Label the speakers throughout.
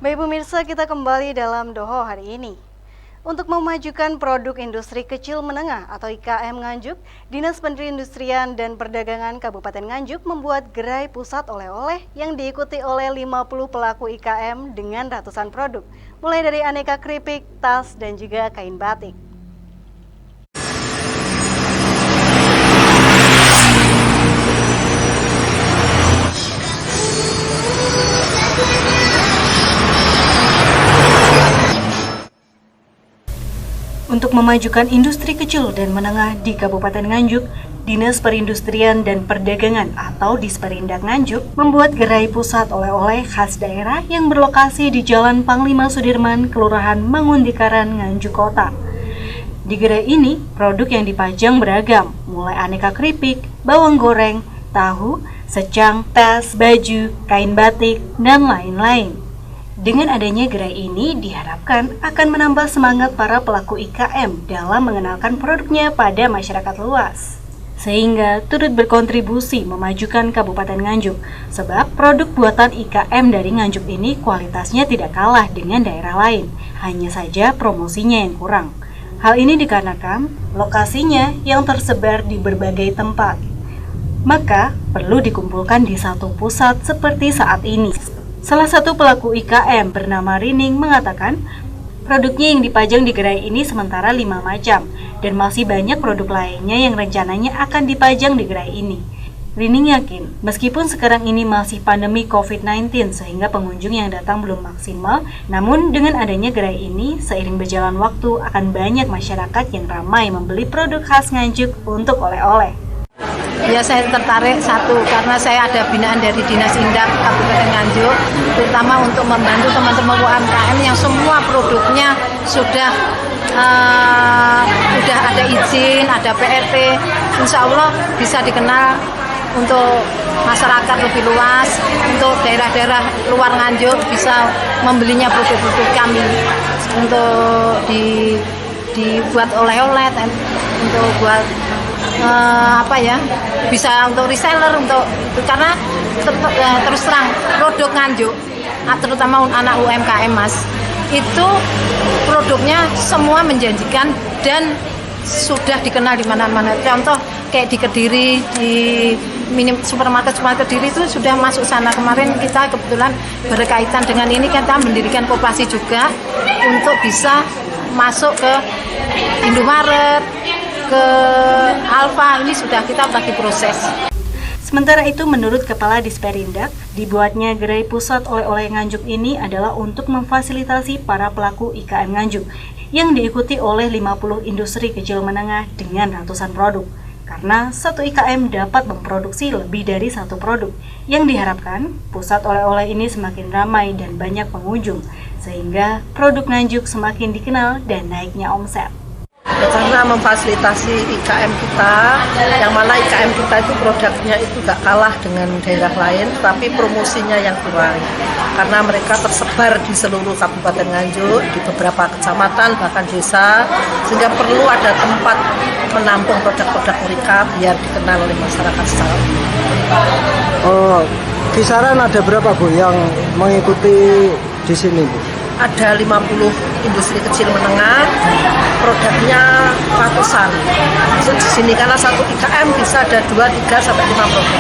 Speaker 1: Baik pemirsa, kita kembali dalam Doho hari ini. Untuk memajukan produk industri kecil menengah atau IKM Nganjuk, Dinas Perindustrian dan Perdagangan Kabupaten Nganjuk membuat gerai pusat oleh-oleh yang diikuti oleh 50 pelaku IKM dengan ratusan produk, mulai dari aneka keripik, tas, dan juga kain batik. Untuk memajukan industri kecil dan menengah di Kabupaten Nganjuk, Dinas Perindustrian dan Perdagangan atau Disperindak Nganjuk membuat gerai pusat oleh-oleh khas daerah yang berlokasi di Jalan Panglima Sudirman, Kelurahan Mangundikaran, Nganjuk Kota. Di gerai ini, produk yang dipajang beragam, mulai aneka keripik, bawang goreng, tahu, secang, tas, baju, kain batik, dan lain-lain. Dengan adanya gerai ini diharapkan akan menambah semangat para pelaku IKM dalam mengenalkan produknya pada masyarakat luas, sehingga turut berkontribusi memajukan Kabupaten Nganjuk, sebab produk buatan IKM dari Nganjuk ini kualitasnya tidak kalah dengan daerah lain, hanya saja promosinya yang kurang. Hal ini dikarenakan lokasinya yang tersebar di berbagai tempat, maka perlu dikumpulkan di satu pusat seperti saat ini. Salah satu pelaku IKM bernama Rining mengatakan, produknya yang dipajang di gerai ini sementara 5 macam, dan masih banyak produk lainnya yang rencananya akan dipajang di gerai ini. Rining yakin, meskipun sekarang ini masih pandemi COVID-19 sehingga pengunjung yang datang belum maksimal, namun dengan adanya gerai ini, seiring berjalan waktu akan banyak masyarakat yang ramai membeli produk khas Nganjuk untuk oleh-oleh.
Speaker 2: Ya, saya tertarik satu karena saya ada binaan dari Dinas Indak Kabupaten Nganjuk, terutama untuk membantu teman-teman UMKM yang semua produknya sudah ada izin, ada PRT. Insya Allah bisa dikenal untuk masyarakat lebih luas, untuk daerah-daerah luar Nganjuk bisa membelinya produk-produk kami untuk dibuat oleh-oleh, untuk buat bisa untuk reseller, karena terus terang produk Nganjuk terutama anak UMKM Mas, itu produknya semua menjanjikan dan sudah dikenal di mana-mana. Contoh kayak di Kediri, di supermarket Kediri itu sudah masuk sana. Kemarin kita kebetulan berkaitan dengan ini, kita mendirikan koperasi juga untuk bisa masuk ke Indomaret, ke Alfa, ini sudah kita bagi proses.
Speaker 1: Sementara itu, menurut Kepala Disperindak, dibuatnya gerai pusat oleh-oleh Nganjuk ini adalah untuk memfasilitasi para pelaku IKM Nganjuk yang diikuti oleh 50 industri kecil menengah dengan ratusan produk. Karena satu IKM dapat memproduksi lebih dari satu produk, yang diharapkan pusat oleh-oleh ini semakin ramai dan banyak pengunjung, sehingga produk Nganjuk semakin dikenal dan naiknya omset.
Speaker 3: Karena memfasilitasi IKM kita, yang mana IKM kita itu produknya itu gak kalah dengan daerah lain, tapi promosinya yang kurang. Karena mereka tersebar di seluruh Kabupaten Nganjuk, di beberapa kecamatan, bahkan desa, sehingga perlu ada tempat menampung produk-produk mereka biar dikenal oleh masyarakat secara umum.
Speaker 4: Oh, kisaran ada berapa Bu yang mengikuti di sini Bu?
Speaker 3: Ada 50 industri kecil menengah, produknya ratusan. Maksud di sini karena satu IKM bisa ada 2, 3 sampai 5 produk.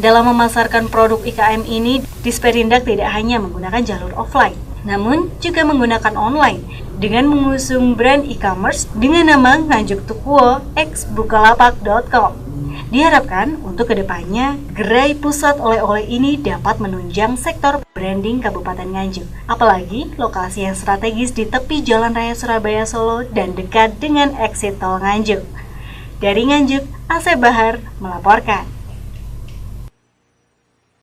Speaker 1: Dalam memasarkan produk IKM ini, Disperindak tidak hanya menggunakan jalur offline, namun juga menggunakan online dengan mengusung brand e-commerce dengan nama Nganjuk Tukuo x Bukalapak.com. Diharapkan untuk kedepannya, gerai pusat oleh-oleh ini dapat menunjang sektor branding Kabupaten Nganjuk. Apalagi lokasi yang strategis di tepi Jalan Raya Surabaya Solo dan dekat dengan exit tol Nganjuk. Dari Nganjuk, Asep Bahar melaporkan.